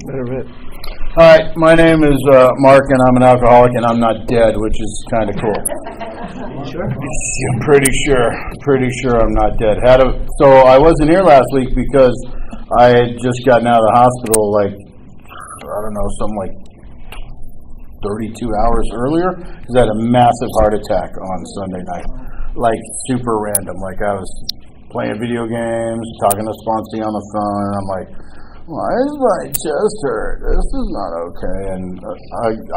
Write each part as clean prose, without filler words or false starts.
Hi, my name is Mark, and I'm an alcoholic, and I'm not dead, which is kind of cool. Sure? I'm pretty sure I'm not dead. So I wasn't here last week because I had just gotten out of the hospital, something like 32 hours earlier, because I had a massive heart attack on Sunday night, super random. I was playing video games, talking to Sponsi on the phone, and I'm like, why is my chest hurt? This is not okay. And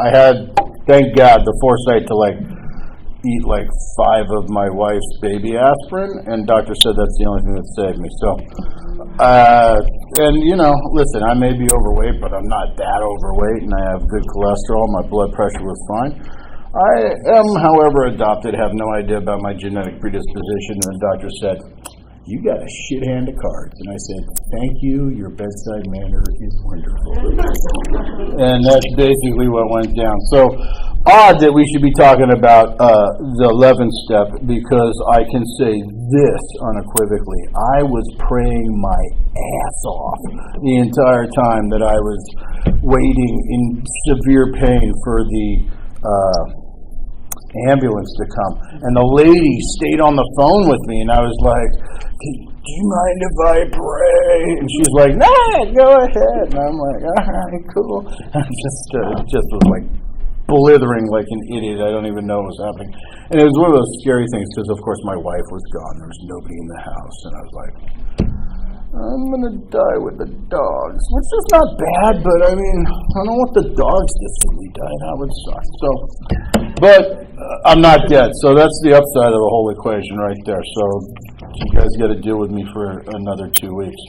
I had, thank God, the foresight to eat 5 of my wife's baby aspirin, and doctor said that's the only thing that saved me. So, listen, I may be overweight, but I'm not that overweight, and I have good cholesterol. My blood pressure was fine. I am, however, adopted, have no idea about my genetic predisposition, and the doctor said, you got a shit hand of cards. And I said, thank you, your bedside manner is wonderful. And that's basically what went down. So, odd that we should be talking about the 11th step, because I can say this unequivocally. I was praying my ass off the entire time that I was waiting in severe pain for the ambulance to come, and the lady stayed on the phone with me, and I was like, do you mind if I pray? And she's like, nah, go ahead. And I'm like, all right, cool. I just was blithering like an idiot. I don't even know what was happening. And it was one of those scary things, because of course my wife was gone. There was nobody in the house, and I was like, I'm going to die with the dogs, which is not bad, but I don't want the dogs to see me die. That would suck. So, but I'm not dead, so that's the upside of the whole equation right there. So you guys got to deal with me for another 2 weeks.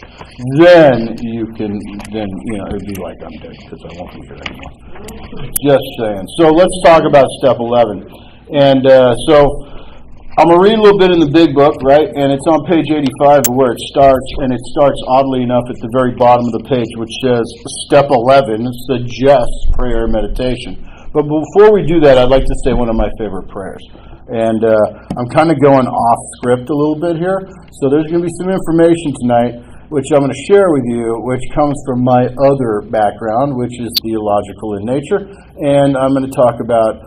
Then it'd be like I'm dead, because I won't be here anymore. Just saying. So let's talk about step 11. And so I'm going to read a little bit in the big book, right? And it's on page 85 where it starts, and it starts oddly enough at the very bottom of the page, which says step 11 suggests prayer and meditation. But before we do that, I'd like to say one of my favorite prayers. And I'm kind of going off script a little bit here. So there's going to be some information tonight, which I'm going to share with you, which comes from my other background, which is theological in nature. And I'm going to talk about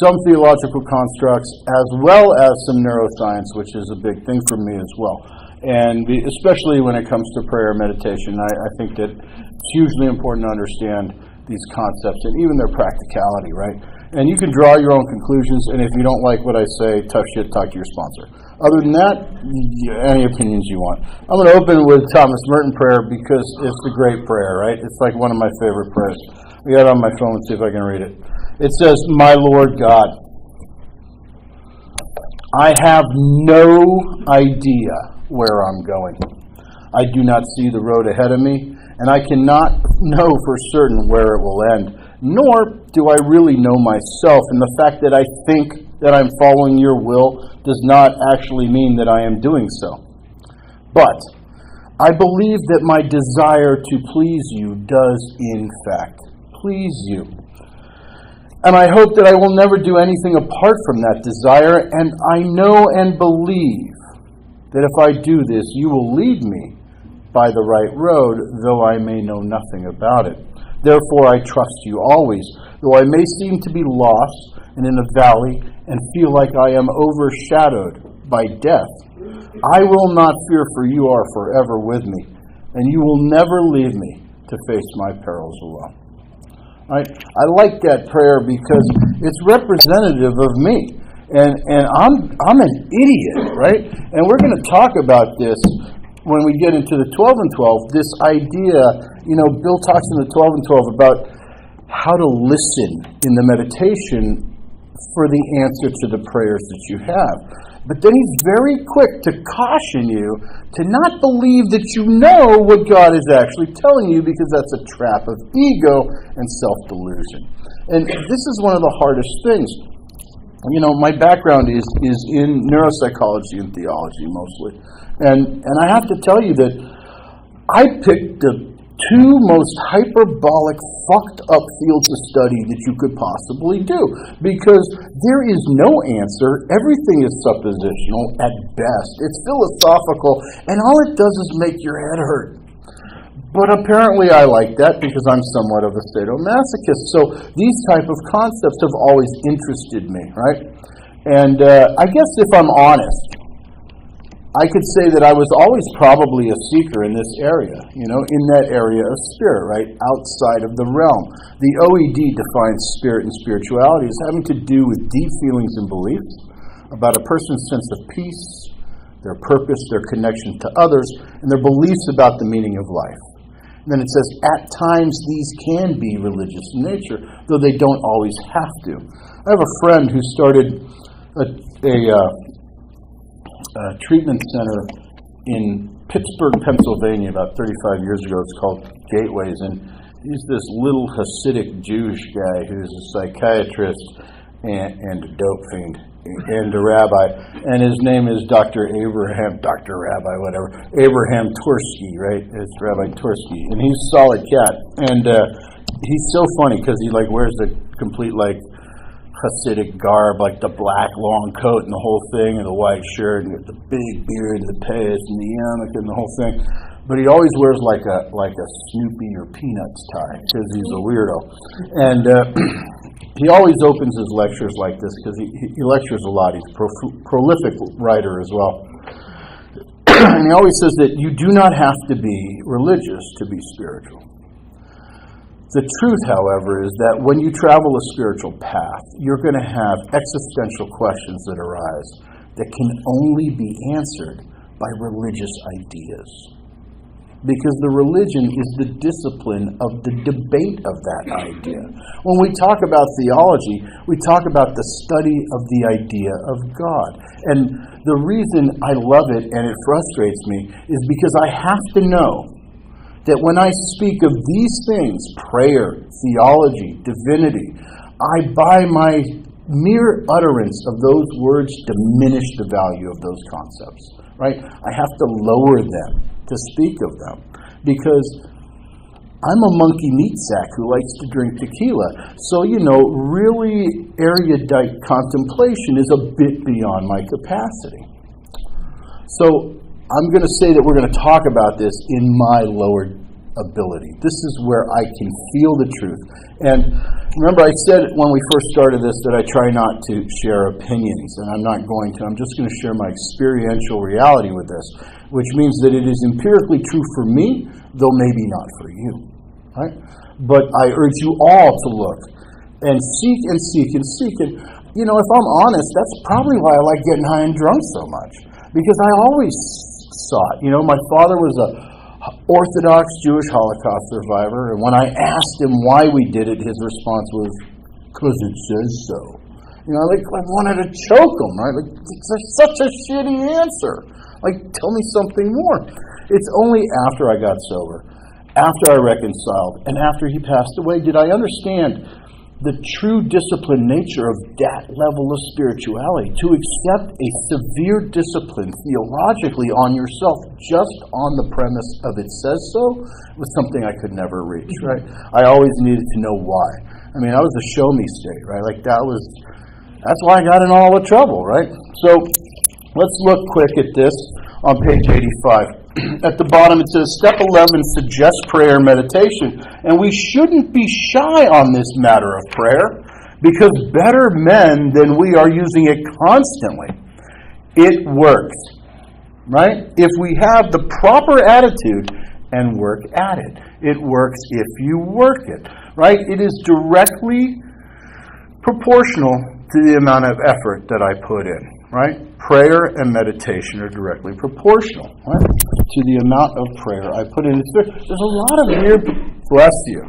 some theological constructs as well as some neuroscience, which is a big thing for me as well. And especially when it comes to prayer and meditation, I think that it's hugely important to understand these concepts and even their practicality, right? And you can draw your own conclusions, and if you don't like what I say, tough shit, talk to your sponsor. Other than that, any opinions you want. I'm going to open with Thomas Merton prayer because it's a great prayer, right? It's one of my favorite prayers. I got it on my phone. Let's see if I can read it. It says, my Lord God, I have no idea where I'm going. I do not see the road ahead of me, and I cannot know for certain where it will end, nor do I really know myself, and the fact that I think that I'm following your will does not actually mean that I am doing so. But I believe that my desire to please you does, in fact, please you. And I hope that I will never do anything apart from that desire, and I know and believe that if I do this, you will lead me by the right road, though I may know nothing about it. Therefore I trust you always, though I may seem to be lost and in a valley and feel like I am overshadowed by death. I will not fear, for you are forever with me, and you will never leave me to face my perils alone. Right? I like that prayer because it's representative of me, and I'm an idiot, right? And we're going to talk about this when we get into the 12 and 12. This idea, Bill talks in the 12 and 12 about how to listen in the meditation for the answer to the prayers that you have. But then he's very quick to caution you to not believe that you know what God is actually telling you, because that's a trap of ego and self-delusion. And this is one of the hardest things. My background is in neuropsychology and theology mostly. And I have to tell you that I picked the 2 most hyperbolic, fucked up fields of study that you could possibly do, because there is no answer. Everything is suppositional at best. It's philosophical, and all it does is make your head hurt. But apparently I like that because I'm somewhat of a sadomasochist. So these type of concepts have always interested me, right? And I guess if I'm honest, I could say that I was always probably a seeker in this area, in that area of spirit, right? Outside of the realm. The OED defines spirit and spirituality as having to do with deep feelings and beliefs about a person's sense of peace, their purpose, their connection to others, and their beliefs about the meaning of life. And then it says, at times these can be religious in nature, though they don't always have to. I have a friend who started a treatment center in Pittsburgh, Pennsylvania, about 35 years ago. It's called Gateways, and he's this little Hasidic Jewish guy who's a psychiatrist and a dope fiend and a rabbi, and his name is Dr. Abraham Tursky, right? It's Rabbi Tursky, and he's a solid cat, and he's so funny because he wears the complete Hasidic garb, like the black long coat and the whole thing, and the white shirt, and the big beard, and the payas, and the yarmulke, and the whole thing. But he always wears like a Snoopy or Peanuts tie because he's a weirdo. And he always opens his lectures like this because he lectures a lot. He's a prolific writer as well. And he always says that you do not have to be religious to be spiritual. The truth, however, is that when you travel a spiritual path, you're going to have existential questions that arise that can only be answered by religious ideas. Because the religion is the discipline of the debate of that idea. When we talk about theology, we talk about the study of the idea of God. And the reason I love it and it frustrates me is because I have to know that when I speak of these things, prayer, theology, divinity, I, by my mere utterance of those words, diminish the value of those concepts, right? I have to lower them to speak of them because I'm a monkey meat sack who likes to drink tequila. So, really erudite contemplation is a bit beyond my capacity. So, I'm going to say that we're going to talk about this in my lower ability. This is where I can feel the truth. And remember, I said when we first started this that I try not to share opinions, and I'm not going to. I'm just going to share my experiential reality with this, which means that it is empirically true for me, though maybe not for you. Right? But I urge you all to look and seek and seek and seek. And, if I'm honest, that's probably why I like getting high and drunk so much. Because I always saw it. My father was a Orthodox Jewish Holocaust survivor, and when I asked him why we did it, his response was, "'Cause it says so." I wanted to choke him, right? It's such a shitty answer. Tell me something more. It's only after I got sober, after I reconciled, and after he passed away, did I understand the true disciplined nature of that level of spirituality. To accept a severe discipline theologically on yourself just on the premise of it says so was something I could never reach, right? I always needed to know why. I was a show me state, right? That's why I got in all the trouble, right? So let's look quick at this on page 85. At the bottom it says, Step 11 suggests prayer and meditation. And we shouldn't be shy on this matter of prayer because better men than we are using it constantly. It works, right? If we have the proper attitude and work at it. It works if you work it, right? It is directly proportional to the amount of effort that I put in, right? Prayer and meditation are directly proportional, right, to the amount of prayer I put in. There's a lot of weird, bless you.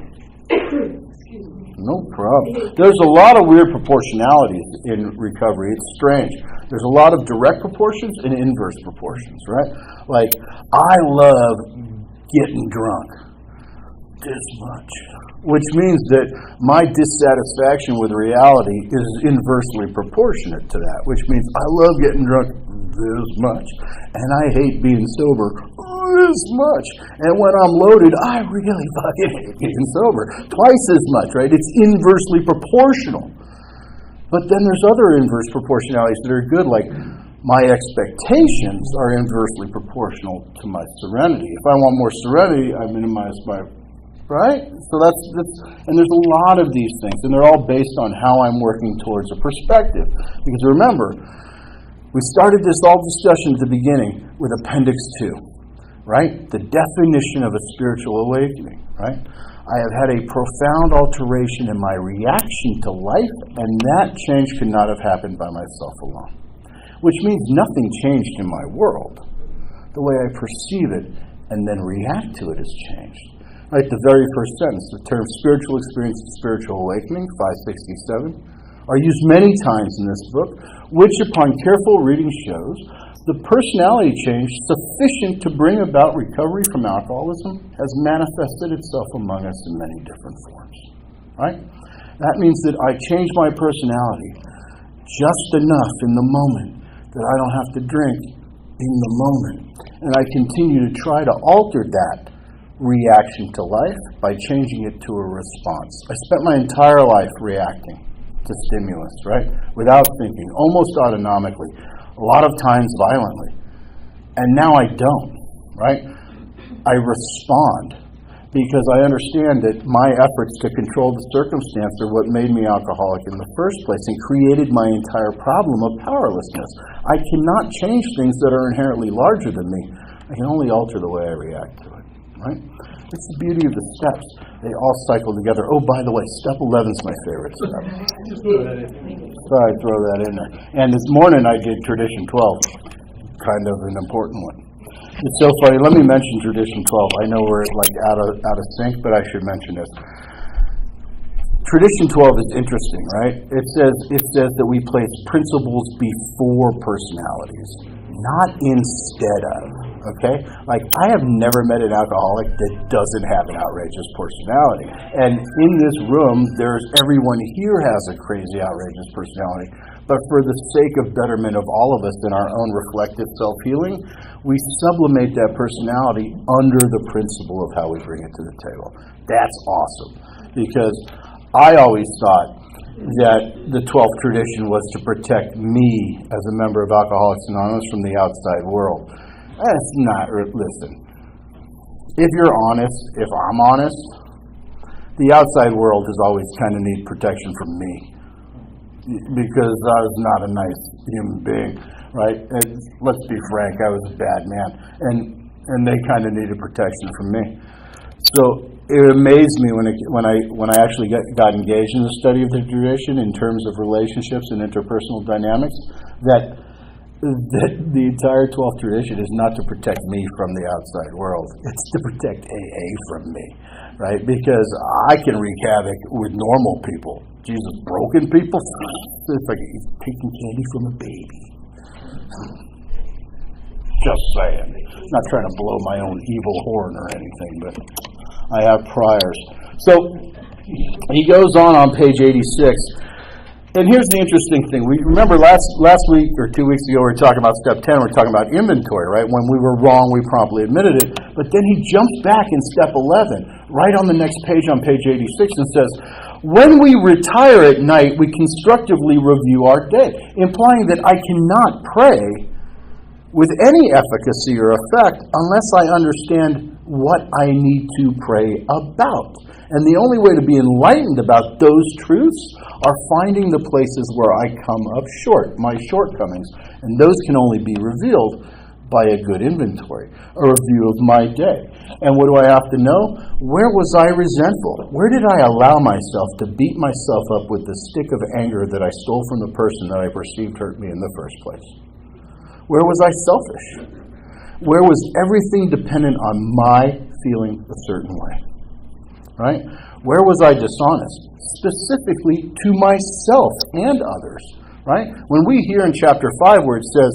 No problem. There's a lot of weird proportionalities in recovery. It's strange. There's a lot of direct proportions and inverse proportions, right? I love getting drunk this much, which means that my dissatisfaction with reality is inversely proportionate to that, which means I love getting drunk this much, and I hate being sober this much. And when I'm loaded, I really fucking hate being sober twice as much, right? It's inversely proportional. But then there's other inverse proportionalities that are good, like my expectations are inversely proportional to my serenity. If I want more serenity, I minimize my, right? So that's and there's a lot of these things, and they're all based on how I'm working towards a perspective. Because remember, we started this all discussion at the beginning with Appendix 2, right? The definition of a spiritual awakening, right? I have had a profound alteration in my reaction to life, and that change could not have happened by myself alone. Which means nothing changed in my world. The way I perceive it and then react to it has changed. Right, the very first sentence, the term spiritual experience and spiritual awakening, 567, are used many times in this book, which upon careful reading shows the personality change sufficient to bring about recovery from alcoholism has manifested itself among us in many different forms. Right? That means that I change my personality just enough in the moment that I don't have to drink in the moment. And I continue to try to alter that reaction to life by changing it to a response. I spent my entire life reacting to stimulus, right? Without thinking, almost autonomically, a lot of times violently. And now I don't, right? I respond because I understand that my efforts to control the circumstance are what made me alcoholic in the first place and created my entire problem of powerlessness. I cannot change things that are inherently larger than me. I can only alter the way I react to it, right? It's the beauty of the steps. They all cycle together. Oh, by the way, step 11 is my favorite step. So I throw that in there. And this morning I did tradition 12, kind of an important one. It's so funny. Let me mention tradition 12. I know we're like out of sync, but I should mention this. Tradition 12 is interesting, right? It says that we place principles before personalities, not instead of. Okay? Like, I have never met an alcoholic that doesn't have an outrageous personality. And in this room, everyone here has a crazy, outrageous personality. But for the sake of betterment of all of us in our own reflective self-healing, we sublimate that personality under the principle of how we bring it to the table. That's awesome. Because I always thought that the 12th tradition was to protect me as a member of Alcoholics Anonymous from the outside world. That's not, listen, if you're honest, if I'm honest, the outside world has always kind of need protection from me. Because I was not a nice human being, right? And let's be frank, I was a bad man, and they kind of needed protection from me. So it amazed me when I actually got engaged in the study of the tradition in terms of relationships and interpersonal dynamics, that the entire 12th tradition is not to protect me from the outside world. It's to protect AA from me, right? Because I can wreak havoc with normal people. Jesus, broken people? It's like he's taking candy from a baby. Just saying. Not trying to blow my own evil horn or anything, but I have priors. So he goes on page 86. And here's the interesting thing. We remember last week or 2 weeks ago we were talking about step 10. We were talking about inventory, right? When we were wrong, we promptly admitted it. But then he jumps back in step 11, right on the next page on page 86, and says, when we retire at night, we constructively review our day, implying that I cannot pray with any efficacy or effect unless I understand what I need to pray about. And the only way to be enlightened about those truths are finding the places where I come up short, my shortcomings. And those can only be revealed by a good inventory, a review of my day. And what do I have to know? Where was I resentful? Where did I allow myself to beat myself up with the stick of anger that I stole from the person that I perceived hurt me in the first place? Where was I selfish? Where was everything dependent on my feeling a certain way? Right? Where was I dishonest? Specifically to myself and others. Right? When we hear in chapter 5 where it says,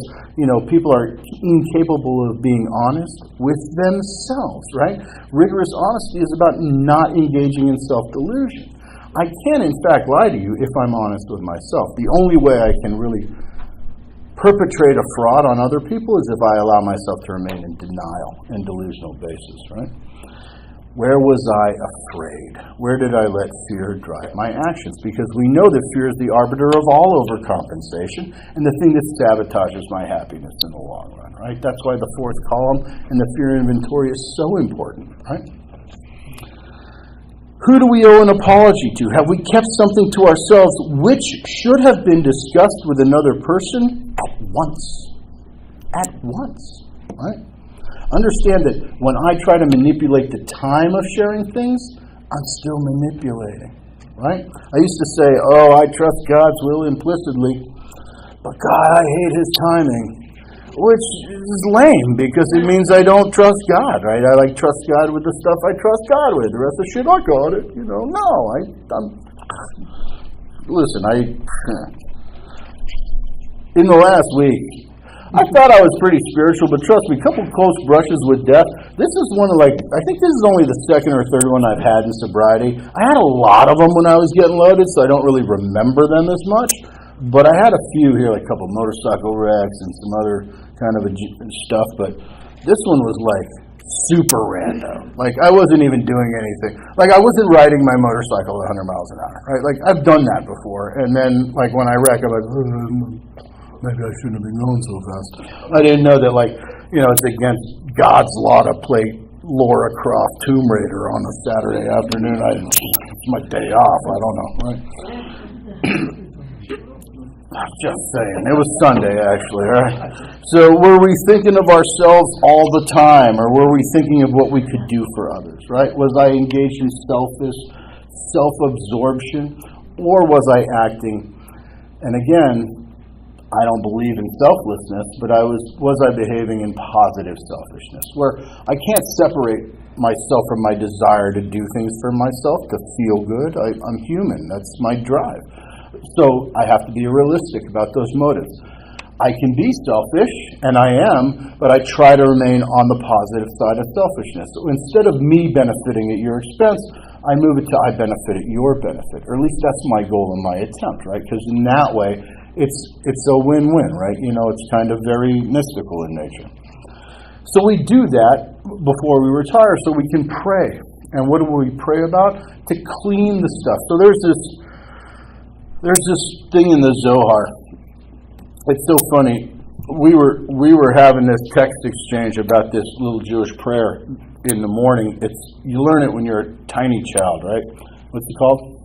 people are incapable of being honest with themselves, right? Rigorous honesty is about not engaging in self-delusion. I can, in fact, lie to you if I'm honest with myself. The only way I can really perpetrate a fraud on other people is if I allow myself to remain in denial and delusional basis, right? Where was I afraid? Where did I let fear drive my actions? Because we know that fear is the arbiter of all overcompensation and the thing that sabotages my happiness in the long run, right? That's why the fourth column in the fear inventory is so important, right? Who do we owe an apology to? Have we kept something to ourselves which should have been discussed with another person at once? At once, right? Understand that when I try to manipulate the time of sharing things, I'm still manipulating, right? I used to say, I trust God's will implicitly, but God, I hate His timing, which is lame because it means I don't trust God, right? I trust God with the stuff I trust God with. The rest of the shit, I got it, in the last week, I thought I was pretty spiritual, but trust me, a couple close brushes with death. This is one of I think this is only the second or third one I've had in sobriety. I had a lot of them when I was getting loaded, so I don't really remember them as much. But I had a few here, like a couple motorcycle wrecks and some other kind of stuff. But this one was super random. I wasn't even doing anything. I wasn't riding my motorcycle at 100 miles an hour, right? I've done that before. And then, when I wreck, I'm like, maybe I shouldn't have been going so fast. I didn't know that, it's against God's law to play Lara Croft Tomb Raider on a Saturday afternoon. It's my day off. I don't know, right? Just saying. It was Sunday, actually, right? So were we thinking of ourselves all the time, or were we thinking of what we could do for others, right? Was I engaged in self-absorption, or was I acting? And again, I don't believe in selflessness, but was I behaving in positive selfishness, where I can't separate myself from my desire to do things for myself, to feel good. I'm human. That's my drive. So I have to be realistic about those motives. I can be selfish, and I am, but I try to remain on the positive side of selfishness. So instead of me benefiting at your expense, I move it to I benefit at your benefit, or at least that's my goal and my attempt, right? Because in that way, it's a win-win, right? It's kind of very mystical in nature. So we do that before we retire so we can pray. And what do we pray about? To clean the stuff. So there's this thing in the Zohar. It's so funny. We were having this text exchange about this little Jewish prayer in the morning. You learn it when you're a tiny child, right? What's it called?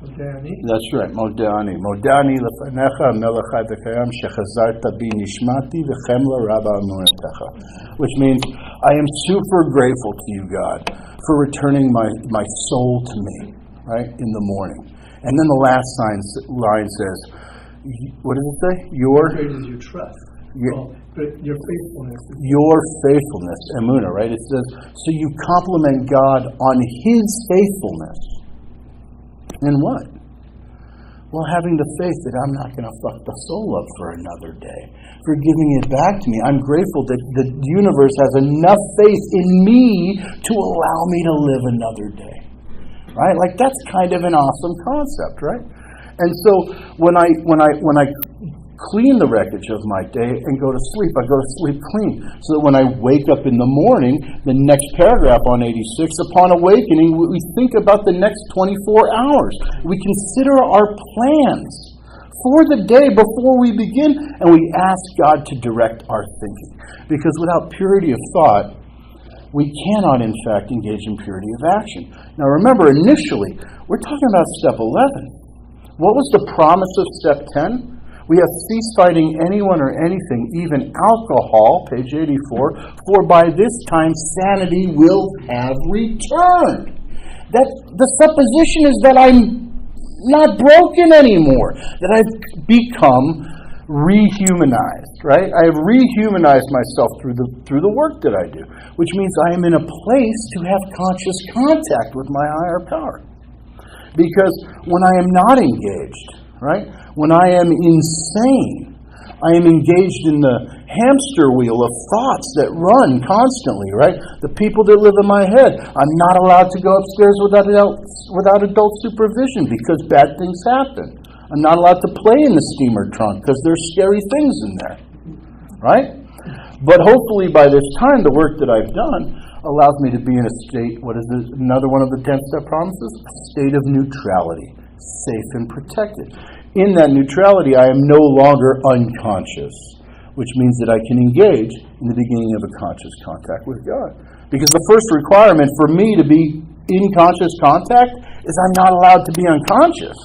Modani. That's right, Modani. Modani lefanecha melech v'kayam shechazarta bi nishmati v'chemla rabba amunetecha. Which means, I am super grateful to you, God, for returning my soul to me, right, in the morning. And then the last line says, what does it say? Your trust. But your faithfulness. Your faithfulness, emuna, right? It says, so you compliment God on His faithfulness. In what? Well, having the faith that I'm not going to fuck the soul up for another day, for giving it back to me. I'm grateful that the universe has enough faith in me to allow me to live another day. Right? That's kind of an awesome concept, right? And so when I clean the wreckage of my day and go to sleep, I go to sleep clean. So that when I wake up in the morning, the next paragraph on 86, upon awakening, we think about the next 24 hours. We consider our plans for the day before we begin, and we ask God to direct our thinking. Because without purity of thought, we cannot, in fact, engage in purity of action. Now remember, initially, we're talking about step 11. What was the promise of step 10? We have ceased fighting anyone or anything, even alcohol, page 84, for by this time sanity will have returned. That the supposition is that I'm not broken anymore, that I've become rehumanized, right? I have rehumanized myself through the work that I do, which means I am in a place to have conscious contact with my higher power. Because when I am not engaged, right? When I am insane, I am engaged in the hamster wheel of thoughts that run constantly, right? The people that live in my head. I'm not allowed to go upstairs without adult supervision because bad things happen. I'm not allowed to play in the steamer trunk because there's scary things in there, right? But hopefully by this time, the work that I've done, allows me to be in a state, what is it, another one of the 10-step promises? A state of neutrality, safe and protected. In that neutrality, I am no longer unconscious, which means that I can engage in the beginning of a conscious contact with God. Because the first requirement for me to be in conscious contact is I'm not allowed to be unconscious.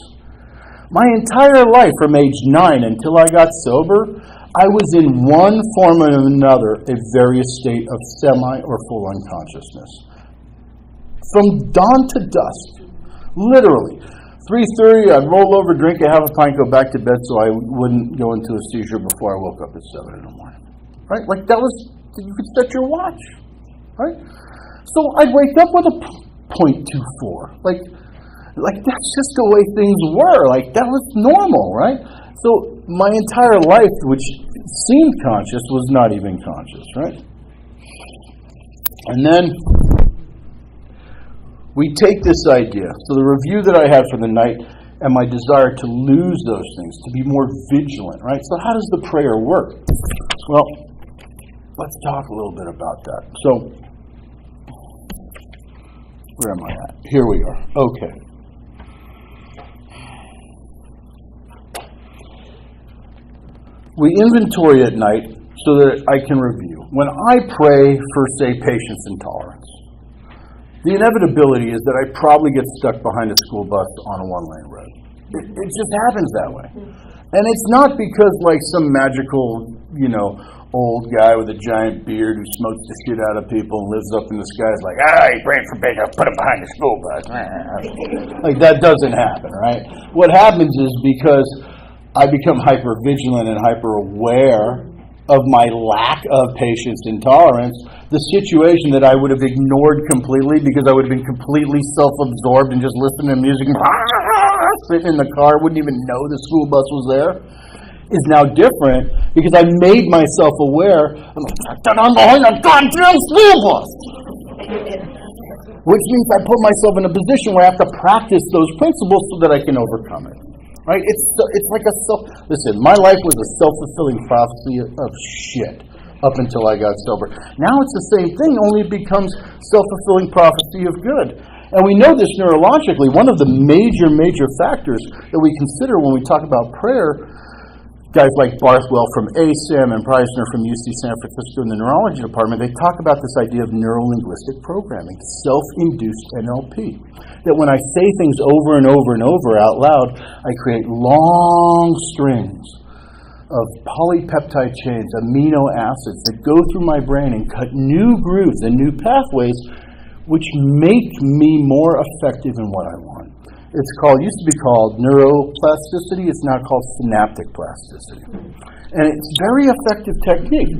My entire life from age 9 until I got sober, I was in one form or another a various state of semi or full unconsciousness. From dawn to dusk, literally. 3:30, I'd roll over, drink a half a pint, go back to bed so I wouldn't go into a seizure before I woke up at 7 in the morning. Right? Like that was, you could set your watch. Right? So I'd wake up with a 0.24. Like that's just the way things were. Like that was normal, right? So my entire life, which seemed conscious, was not even conscious, right? And then we take this idea. So the review that I had for the night and my desire to lose those things, to be more vigilant, right? So how does the prayer work? Well, let's talk a little bit about that. So where am I at? Here we are. Okay. We inventory at night so that I can review. When I pray for, say, patience and tolerance, the inevitability is that I probably get stuck behind a school bus on a one-lane road. It just happens that way. And it's not because, like, some magical, old guy with a giant beard who smokes the shit out of people and lives up in the sky is like, you praying for patience, put him behind the school bus. Like, that doesn't happen, right? What happens is because I become hyper-vigilant and hyper-aware of my lack of patience and tolerance, the situation that I would have ignored completely because I would have been completely self-absorbed and just listening to music, sitting in the car, wouldn't even know the school bus was there, is now different because I made myself aware, I'm behind a goddamn school bus! Which means I put myself in a position where I have to practice those principles so that I can overcome it. Right? It's like listen, my life was a self-fulfilling prophecy of shit up until I got sober. Now it's the same thing, only it becomes self-fulfilling prophecy of good. And we know this neurologically. One of the major factors that we consider when we talk about prayer, guys like Barthwell from ASAM and Preisner from UC San Francisco in the neurology department, they talk about this idea of neuro-linguistic programming, self-induced NLP. That when I say things over and over and over out loud, I create long strings of polypeptide chains, amino acids that go through my brain and cut new grooves and new pathways, which make me more effective in what I want. It's used to be called neuroplasticity. It's now called synaptic plasticity. And it's a very effective technique.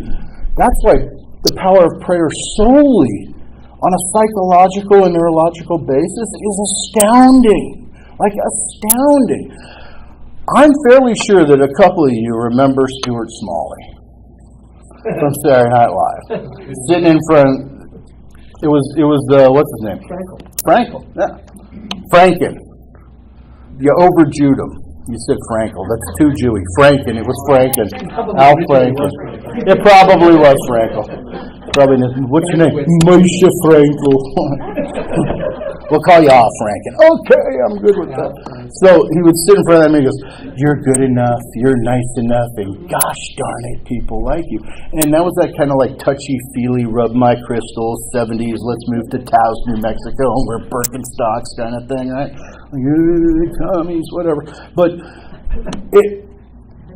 That's why the power of prayer solely on a psychological and neurological basis is astounding. Like astounding. I'm fairly sure that a couple of you remember Stuart Smalley from Saturday Night Live. Sitting in front, it was what's his name? Frankel. Yeah. Franken. You overjewed him. You said Frankel. That's too Jewy. Franken. It was Franken. Al Franken. It probably was Frankel. Probably. What's your name? Moshe Frankel. We'll call you Al Franken. Okay, I'm good with that. So he would sit in front of them and he goes, "You're good enough. You're nice enough. And gosh darn it, people like you." And that was that kind of like touchy-feely, rub my crystals, 70s, let's move to Taos, New Mexico, and wear Birkenstocks kind of thing, right? Like, commies, whatever. But it,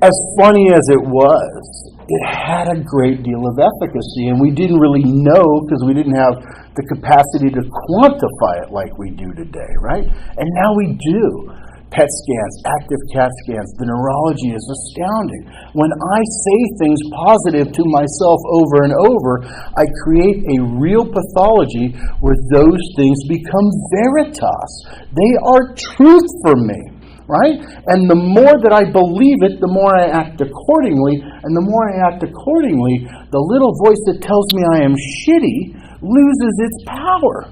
as funny as it was, it had a great deal of efficacy, and we didn't really know because we didn't have the capacity to quantify it like we do today, right? And now we do. PET scans, active CAT scans, the neurology is astounding. When I say things positive to myself over and over, I create a real pathology where those things become veritas. They are truth for me. Right? And the more that I believe it, the more I act accordingly. And the more I act accordingly, the little voice that tells me I am shitty loses its power.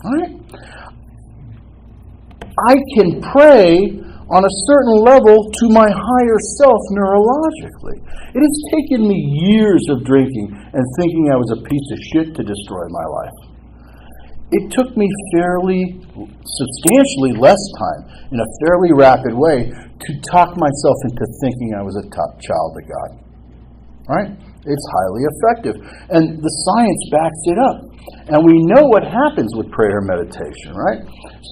Right? I can pray on a certain level to my higher self neurologically. It has taken me years of drinking and thinking I was a piece of shit to destroy my life. It took me substantially less time, in a fairly rapid way, to talk myself into thinking I was a top child of God. Right? It's highly effective. And the science backs it up. And we know what happens with prayer and meditation, right?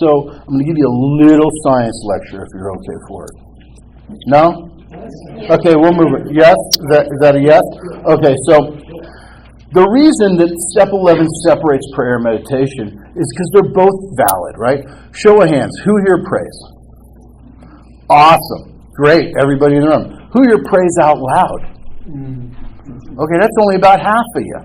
So I'm going to give you a little science lecture if you're okay for it. No? Okay, we'll move it. Yes? Is that a yes? Okay, so the reason that step 11 separates prayer and meditation is because they're both valid, right? Show of hands. Who here prays? Awesome. Great. Everybody in the room. Who here prays out loud? Okay, that's only about half of you.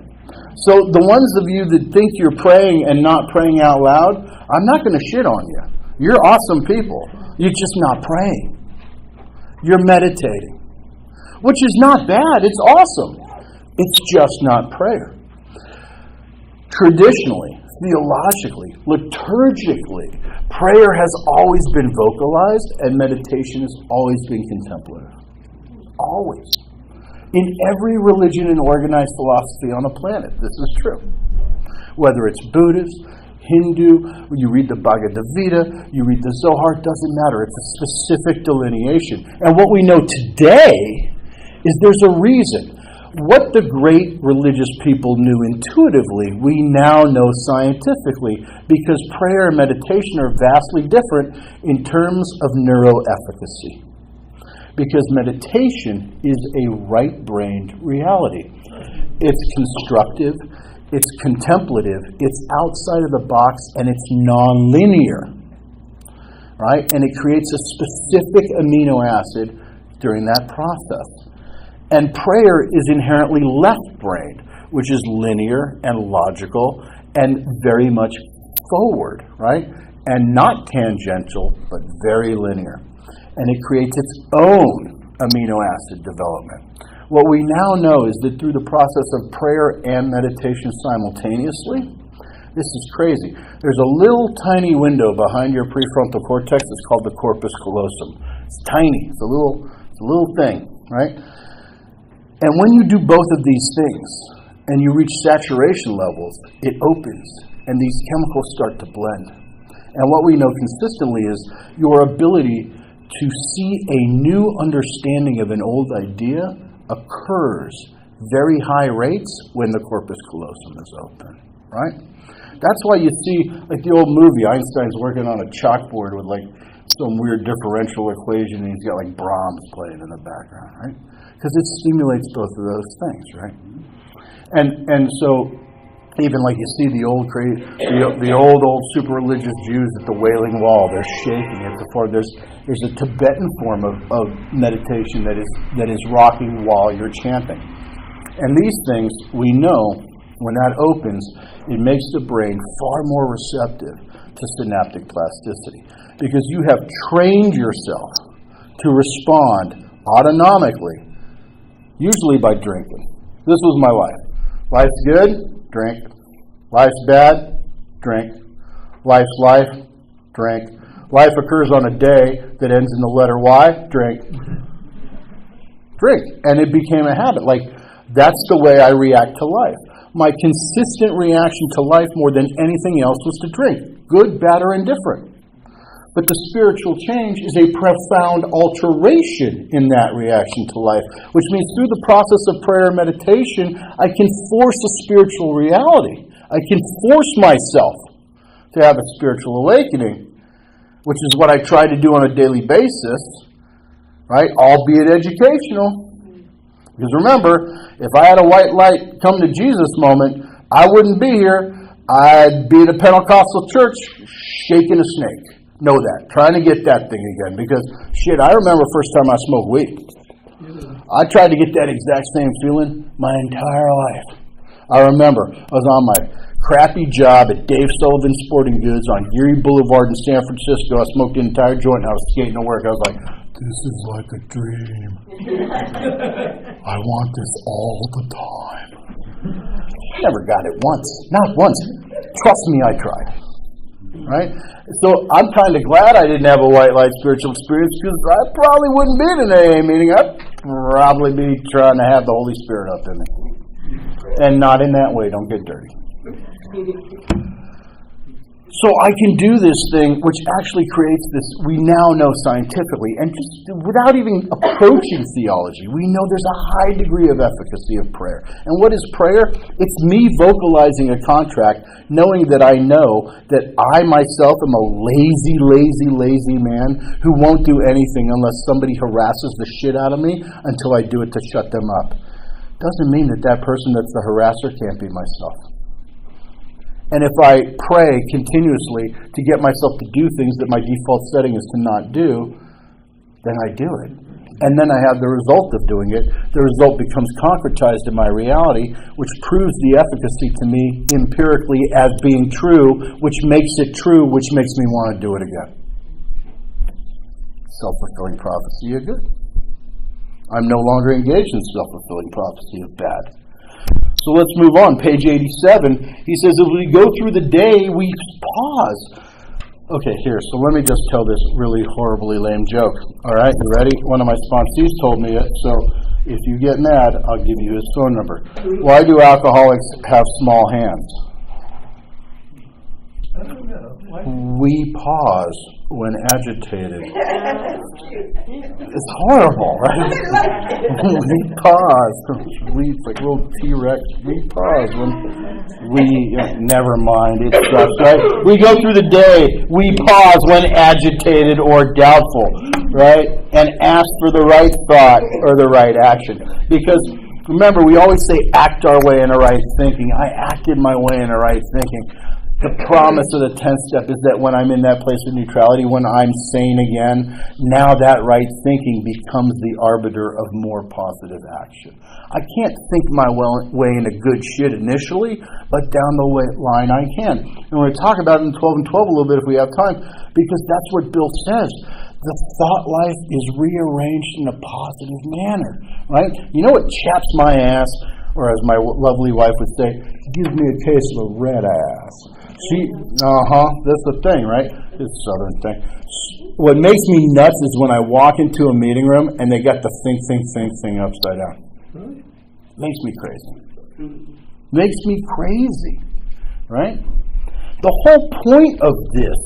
So the ones of you that think you're praying and not praying out loud, I'm not going to shit on you. You're awesome people. You're just not praying. You're meditating. Which is not bad. It's awesome. It's just not prayer. Traditionally, theologically, liturgically, prayer has always been vocalized and meditation has always been contemplative. Always. In every religion and organized philosophy on the planet, this is true. Whether it's Buddhist, Hindu, you read the Bhagavad Gita, you read the Zohar, it doesn't matter. It's a specific delineation. And what we know today is there's a reason. What the great religious people knew intuitively, we now know scientifically, because prayer and meditation are vastly different in terms of neuroefficacy. Because meditation is a right-brained reality. It's constructive, it's contemplative, it's outside of the box, and it's non-linear. Right? And it creates a specific amino acid during that process. And prayer is inherently left-brained, which is linear and logical and very much forward, right? And not tangential, but very linear. And it creates its own amino acid development. What we now know is that through the process of prayer and meditation simultaneously, this is crazy. There's a little tiny window behind your prefrontal cortex. It's called the corpus callosum. It's tiny. It's a little thing, right? And when you do both of these things and you reach saturation levels, it opens and these chemicals start to blend. And what we know consistently is your ability to see a new understanding of an old idea occurs very high rates when the corpus callosum is open, right? That's why you see, like the old movie, Einstein's working on a chalkboard with like some weird differential equation and he's got like Brahms playing in the background, right? Because it stimulates both of those things, right? And so even like you see the old super religious Jews at the Wailing Wall, they're shaking at the floor. There's a Tibetan form of meditation that is rocking while you're chanting. And these things, we know, when that opens, it makes the brain far more receptive to synaptic plasticity. Because you have trained yourself to respond autonomically, usually by drinking. This was my life. Life's good? Drink. Life's bad? Drink. Life's life? Drink. Life occurs on a day that ends in the letter Y? Drink. Drink. And it became a habit. Like, that's the way I react to life. My consistent reaction to life more than anything else was to drink. Good, bad, or indifferent. But the spiritual change is a profound alteration in that reaction to life, which means through the process of prayer and meditation, I can force a spiritual reality. I can force myself to have a spiritual awakening, which is what I try to do on a daily basis, right? Albeit educational. Because remember, if I had a white light come to Jesus moment, I wouldn't be here. I'd be at a Pentecostal church shaking a snake. Know that. Trying to get that thing again. Because, shit, I remember the first time I smoked weed. I tried to get that exact same feeling my entire life. I remember I was on my crappy job at Dave Sullivan Sporting Goods on Geary Boulevard in San Francisco. I smoked an entire joint and I was skating to work. I was like, this is like a dream. I want this all the time. I never got it once. Not once. Trust me, I tried. right? So I'm kind of glad I didn't have a white light spiritual experience, because I probably wouldn't be in an AA meeting. I'd probably be trying to have the Holy Spirit up in me. And not in that way. Don't get dirty. So I can do this thing, which actually creates this, we now know scientifically, and just without even approaching theology, we know there's a high degree of efficacy of prayer. And what is prayer? It's me vocalizing a contract, knowing that I know that I myself am a lazy man who won't do anything unless somebody harasses the shit out of me until I do it to shut them up. Doesn't mean that that person that's the harasser can't be myself. And if I pray continuously to get myself to do things that my default setting is to not do, then I do it. And then I have the result of doing it. The result becomes concretized in my reality, which proves the efficacy to me empirically as being true, which makes it true, which makes me want to do it again. Self-fulfilling prophecy of good. I'm no longer engaged in self-fulfilling prophecy of bad. So let's move on. Page 87. He says, as we go through the day, we pause. Okay, here. So let me just tell this really horribly lame joke. All right, you ready? One of my sponsees told me it. So if you get mad, I'll give you his phone number. Why do alcoholics have small hands? I don't know. Why? We pause when agitated. It's horrible, right? We pause. It's like little T-Rex. We pause when never mind. It sucks, right? We go through the day. We pause when agitated or doubtful, right? And ask for the right thought or the right action. Because remember, we always say act our way in the right thinking. I acted my way in the right thinking. The promise of the 10th step is that when I'm in that place of neutrality, when I'm sane again, now that right thinking becomes the arbiter of more positive action. I can't think my way into good shit initially, but down the line I can. And we're going to talk about it in 12 and 12 a little bit if we have time, because that's what Bill says. The thought life is rearranged in a positive manner, right? You know what chaps my ass, or as my lovely wife would say, gives me a case of a red ass. That's the thing, right? It's a southern thing. What makes me nuts is when I walk into a meeting room and they got the think upside down. Really? Makes me crazy. Right? The whole point of this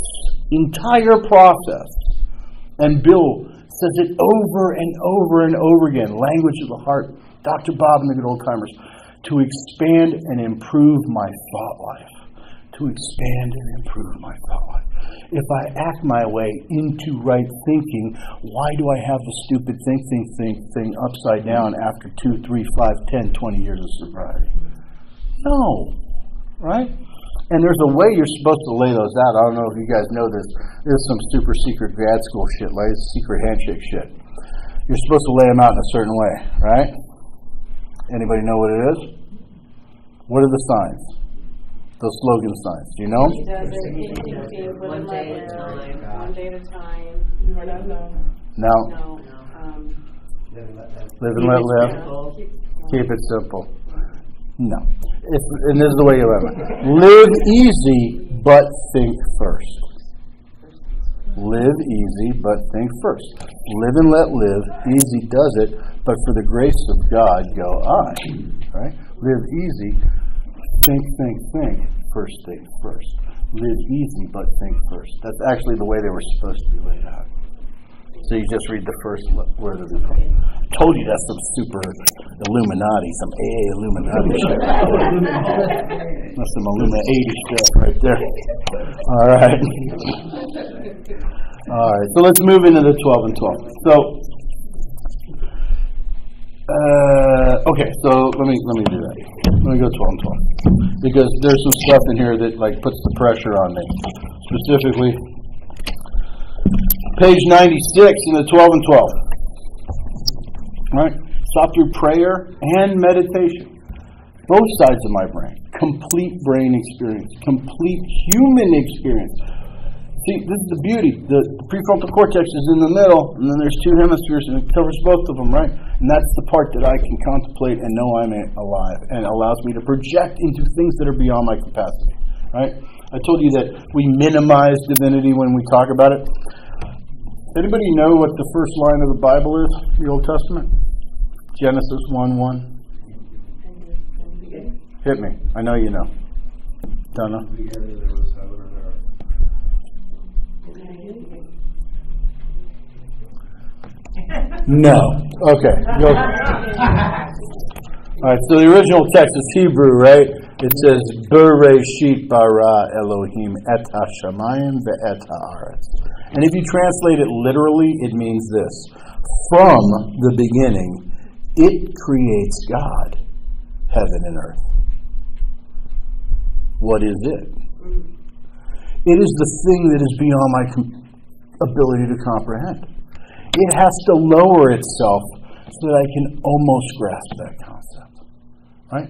entire process, and Bill says it over and over and over again, language of the heart, Dr. Bob and the good old timers, to expand and improve my thought life. To expand and improve my thought life. If I act my way into right thinking, why do I have the stupid thing upside down after 2, 3, 5, 10, 20 years of sobriety? No. Right? And there's a way you're supposed to lay those out. I don't know if you guys know this. There's some super secret grad school shit, like secret handshake shit. You're supposed to lay them out in a certain way, right? Anybody know what it is? What are the signs? Those slogan signs. Do you know? He does it one day at a time. One day at a time. No. No. Live and let live. Keep it simple. No. And this is the way you live it. Live easy, but think first. Live easy, but think first. Live and let live. Easy does it, but for the grace of God go I. Right? Live easy. Think. First thing first. Live easy, but think first. That's actually the way they were supposed to be laid out. So you just read the first word of the book. Told you that's some super Illuminati, some AA Illuminati shit. That's some Illuminati shit right there. All right. So let's move into the 12 and 12. So let me do that. Let me go 12 and 12. Because there's some stuff in here that like puts the pressure on me. Specifically, page 96 in the 12 and 12. Right? Stop through prayer and meditation. Both sides of my brain. Complete brain experience. Complete human experience. See, this is the beauty. The prefrontal cortex is in the middle, and then there's two hemispheres, and it covers both of them, right? And that's the part that I can contemplate and know I'm alive, and allows me to project into things that are beyond my capacity, right? I told you that we minimize divinity when we talk about it. Anybody know what the first line of the Bible is, the Old Testament? Genesis 1:1. Hit me. I know you know. Don't know. No. Okay. All right. So the original text is Hebrew, right? It says Bereshit bara Elohim et hashamayim ve'et haaretz. And if you translate it literally, it means this: from the beginning, it creates God, heaven and earth. What is it? It is the thing that is beyond my ability to comprehend. It has to lower itself so that I can almost grasp that concept. Right?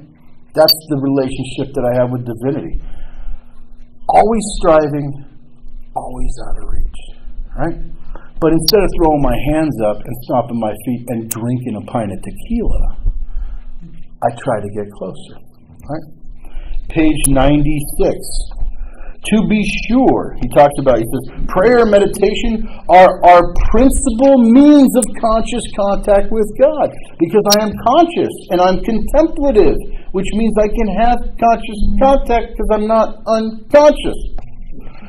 That's the relationship that I have with divinity. Always striving, always out of reach. Right? But instead of throwing my hands up and stomping my feet and drinking a pint of tequila, I try to get closer. Right? Page 96. To be sure, he talks about, he says, prayer and meditation are our principal means of conscious contact with God. Because I am conscious and I'm contemplative, which means I can have conscious contact because I'm not unconscious.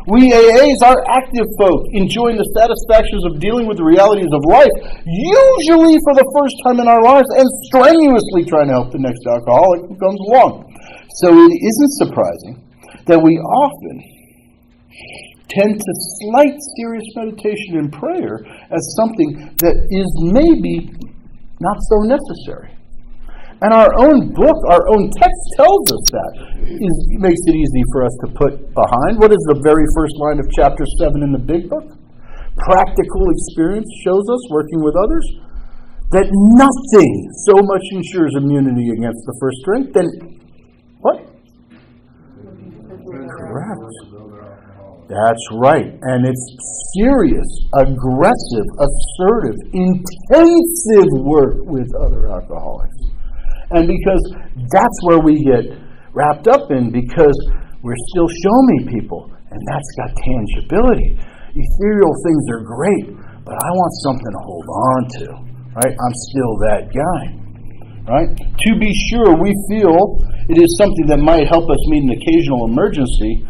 We AAs are active folk, enjoying the satisfactions of dealing with the realities of life, usually for the first time in our lives, and strenuously trying to help the next alcoholic who comes along. So it isn't surprising that we often tend to slight serious meditation and prayer as something that is maybe not so necessary. And our own book, our own text tells us that. It makes it easy for us to put behind. What is the very first line of chapter 7 in the big book? Practical experience shows us, working with others, that nothing so much ensures immunity against the first drink than what? Correct. That's right. And it's serious, aggressive, assertive, intensive work with other alcoholics. And because that's where we get wrapped up in, because we're still show-me people, and that's got tangibility. Ethereal things are great, but I want something to hold on to. Right? I'm still that guy. Right? To be sure, we feel it is something that might help us meet an occasional emergency,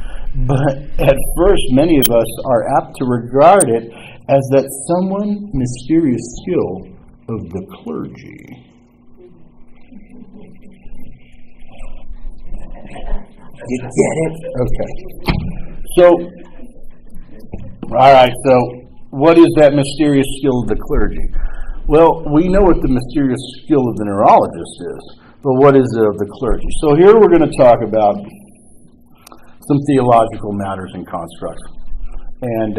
but at first many of us are apt to regard it as that somewhat mysterious skill of the clergy. You get it? Okay. So, all right, so what is that mysterious skill of the clergy? Well, we know what the mysterious skill of the neurologist is, but what is it of the clergy? So here we're going to talk about some theological matters and constructs. And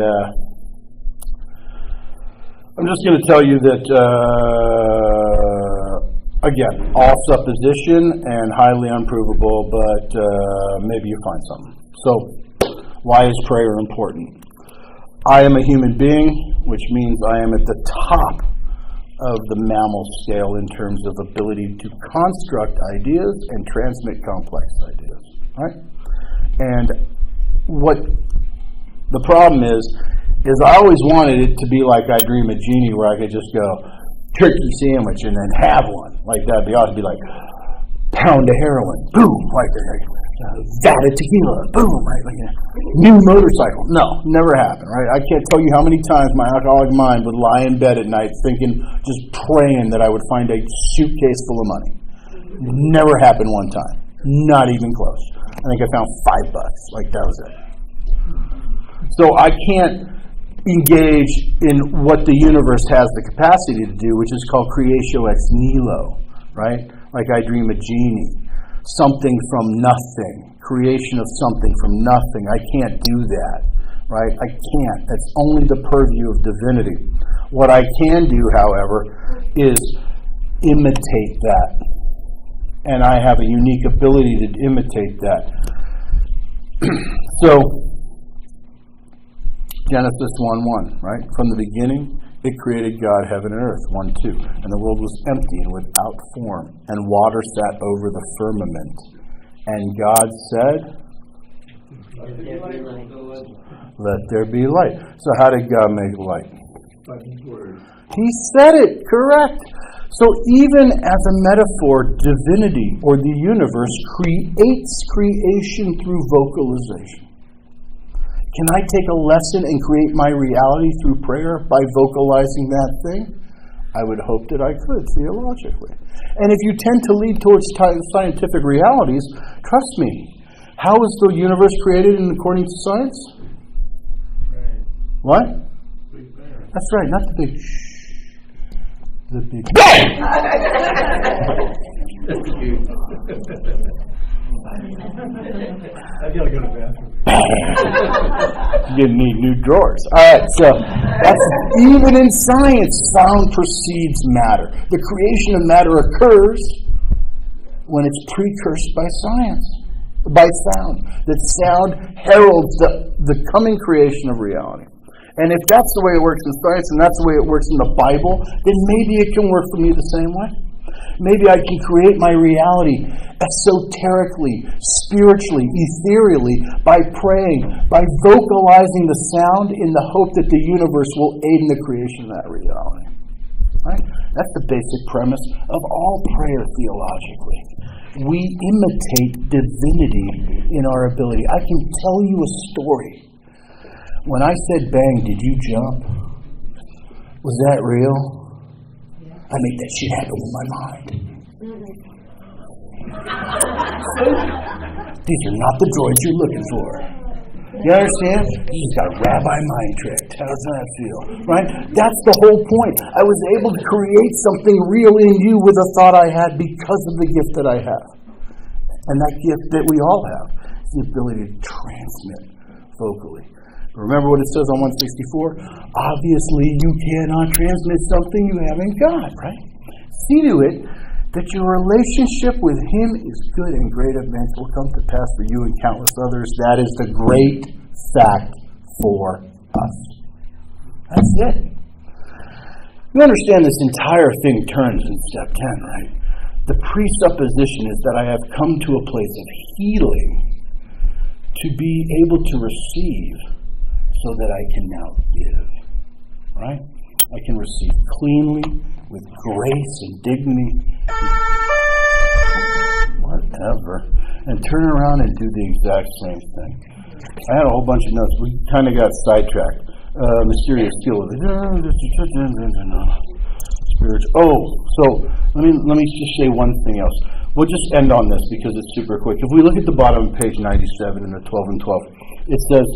I'm just going to tell you that, again, all supposition and highly unprovable, but maybe you find something. So, why is prayer important? I am a human being, which means I am at the top of the mammal scale in terms of ability to construct ideas and transmit complex ideas, right? And what the problem is I always wanted it to be like I Dream of Jeannie, where I could just go turkey sandwich and then have one. Like that'd be awesome. Be like pound of heroin, boom, like vat of tequila, boom, right? Like new motorcycle. No, never happened, right? I can't tell you how many times my alcoholic mind would lie in bed at night thinking, just praying that I would find a suitcase full of money. Never happened one time. Not even close. I think I found $5. Like that was it. So I can't engage in what the universe has the capacity to do, which is called creatio ex nihilo, right? Like I Dream of Jeannie. Something from nothing. Creation of something from nothing. I can't do that, right? I can't. That's only the purview of divinity. What I can do, however, is imitate that. And I have a unique ability to imitate that. So, Genesis 1:1, right? From the beginning, it created God, heaven and earth, 1:2. And the world was empty and without form, and water sat over the firmament. And God said, Let there be light. Let there be light. So how did God make light? By His word. He said it, correct. So even as a metaphor, divinity or the universe creates creation through vocalization. Can I take a lesson and create my reality through prayer by vocalizing that thing? I would hope that I could, theologically. And if you tend to lead towards scientific realities, trust me, how is the universe created according to science? Right. What? Big Bang. That's right, not the big shh. The big bang! That's cute. I gotta go to the bathroom. You need new drawers. All right, so that's even in science, sound precedes matter. The creation of matter occurs when it's precursed by science, by sound. That sound heralds the coming creation of reality. And if that's the way it works in science and that's the way it works in the Bible, then maybe it can work for me the same way. Maybe I can create my reality esoterically, spiritually, ethereally, by praying, by vocalizing the sound in the hope that the universe will aid in the creation of that reality. Right? That's the basic premise of all prayer theologically. We imitate divinity in our ability. I can tell you a story. When I said bang, did you jump? Was that real? I made that shit happen with my mind. These are not the droids you're looking for. You understand? You just got a rabbi mind trick. How does that feel? Right? That's the whole point. I was able to create something real in you with a thought I had because of the gift that I have. And that gift that we all have is the ability to transmit vocally. Remember what it says on 164? Obviously, you cannot transmit something you haven't got, right? See to it that your relationship with Him is good and great events will come to pass for you and countless others. That is the great fact for us. That's it. You understand this entire thing turns in step 10, right? The presupposition is that I have come to a place of healing to be able to receive so that I can now give, right? I can receive cleanly, with grace and dignity, whatever, and turn around and do the exact same thing. I had a whole bunch of notes. We kind of got sidetracked. Mysterious skill of it. Spiritual. Oh, so let me just say one thing else. We'll just end on this because it's super quick. If we look at the bottom of page 97 in the 12 and 12, it says,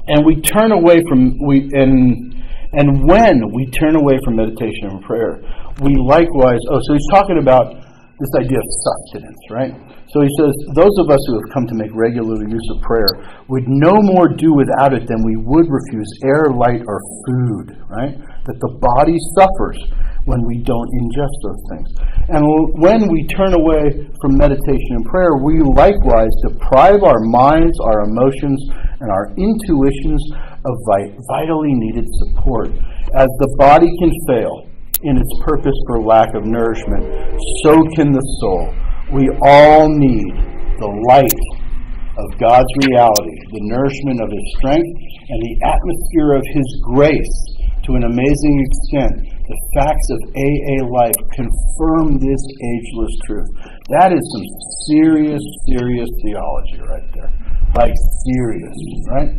and we turn away from and when we turn away from meditation and prayer, we likewise. Oh, so he's talking about this idea of sustenance, right? So he says, those of us who have come to make regular use of prayer would no more do without it than we would refuse air, light, or food, right? That the body suffers when we don't ingest those things. And when we turn away from meditation and prayer, we likewise deprive our minds, our emotions, and our intuitions of vitally needed support. As the body can fail in its purpose for lack of nourishment, so can the soul. We all need the light of God's reality, the nourishment of His strength, and the atmosphere of His grace to an amazing extent. The facts of AA life confirm this ageless truth. That is some serious theology right there. Like serious, right?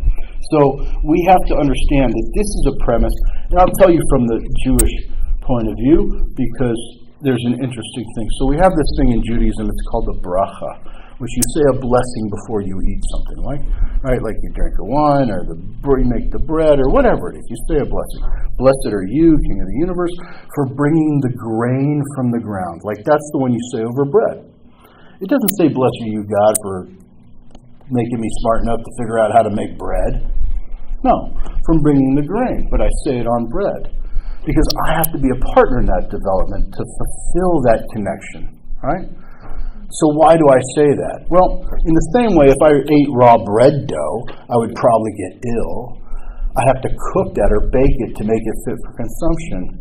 So we have to understand that this is a premise, and I'll tell you from the Jewish point of view, because there's an interesting thing. So we have this thing in Judaism, it's called the bracha, which you say a blessing before you eat something, right? Like you drink the wine, or you make the bread, or whatever it is. You say a blessing. Blessed are you, King of the universe, for bringing the grain from the ground. Like that's the one you say over bread. It doesn't say, blessed are you, God, for making me smart enough to figure out how to make bread. No, from bringing the grain, but I say it on bread. Because I have to be a partner in that development to fulfill that connection, right? So why do I say that? Well, in the same way, if I ate raw bread dough, I would probably get ill. I have to cook that or bake it to make it fit for consumption.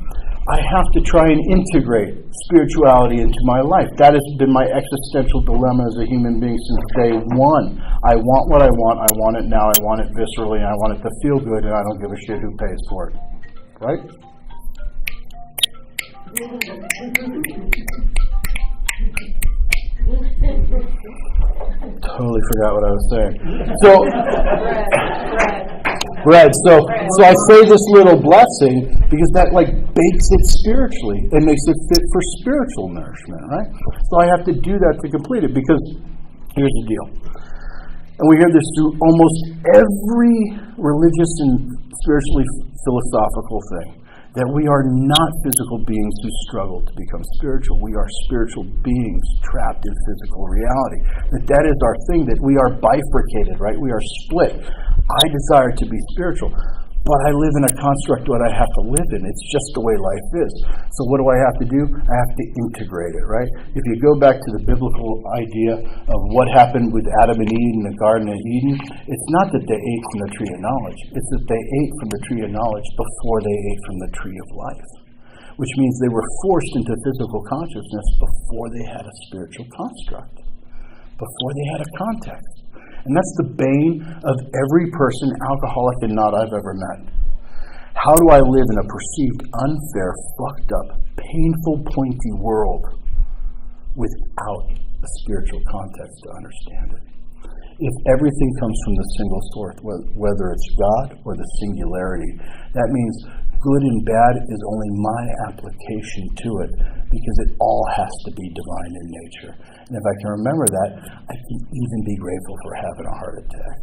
I have to try and integrate spirituality into my life. That has been my existential dilemma as a human being since day one. I want what I want it now, I want it viscerally, and I want it to feel good, and I don't give a shit who pays for it. Right? Totally forgot what I was saying. So, bread. So I say this little blessing because that like bakes it spiritually. It makes it fit for spiritual nourishment, right? So I have to do that to complete it because here's the deal. And we hear this through almost every religious and spiritually philosophical thing. That we are not physical beings who struggle to become spiritual. We are spiritual beings trapped in physical reality. That is our thing, that we are bifurcated, right? We are split. I desire to be spiritual, but I live in a construct what I have to live in. It's just the way life is. So what do I have to do? I have to integrate it, right? If you go back to the biblical idea of what happened with Adam and Eve in the Garden of Eden, it's not that they ate from the tree of knowledge. It's that they ate from the tree of knowledge before they ate from the tree of life, which means they were forced into physical consciousness before they had a spiritual construct, before they had a context. And that's the bane of every person, alcoholic and not, I've ever met. How do I live in a perceived, unfair, fucked up, painful, pointy world without a spiritual context to understand it? If everything comes from the single source, whether it's God or the singularity, that means good and bad is only my application to it because it all has to be divine in nature. And if I can remember that, I can even be grateful for having a heart attack.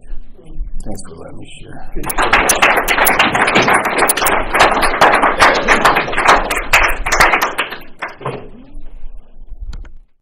Thanks for letting me share.